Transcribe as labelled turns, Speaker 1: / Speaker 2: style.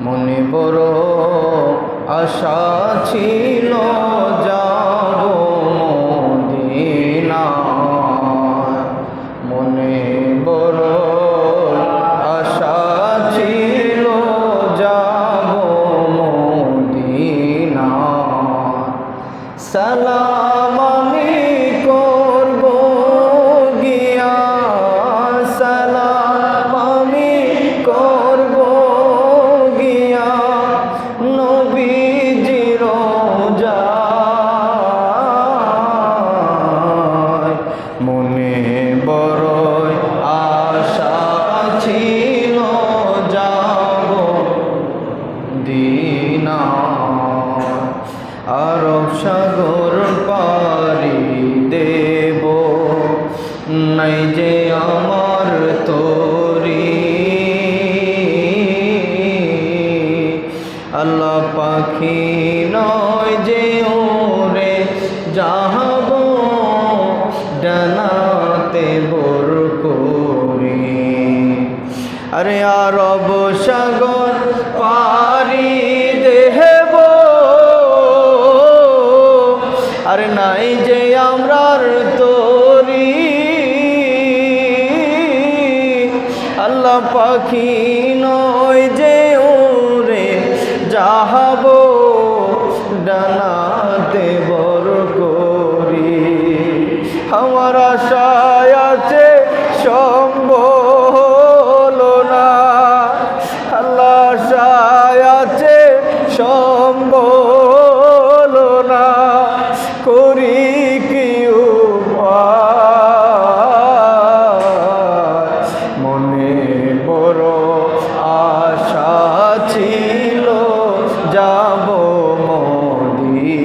Speaker 1: মনে বড় আশা ছিল যাব মদিনায়, মনে বড় আশা ছিল যাব মদিনায়। সালাম আমি করব গিয়া, সালাম আমি করব গিয়া নবীজির রওজায়। মনে বড় আশা ছিল যাব মদিনায়। আরব সাগর পাড়ি দেব, নাই যে আমার তরি। আল্লাহ পাখি নয় যে ওরে যাব ডানাতে বর করি। আরে আরব সাগর পাড়ি দেব, আরে নাই যে আমরার তরি। আল্লাহ পাখি নয় যে ওরে যাব ডানাতে বর করি। আমার আশায় আছে সম্বল না, আল্লাহ আশায় আছে সম্বল না, করি কি উপায়। মনে বড় আশা ছিল যাব মদিনায়।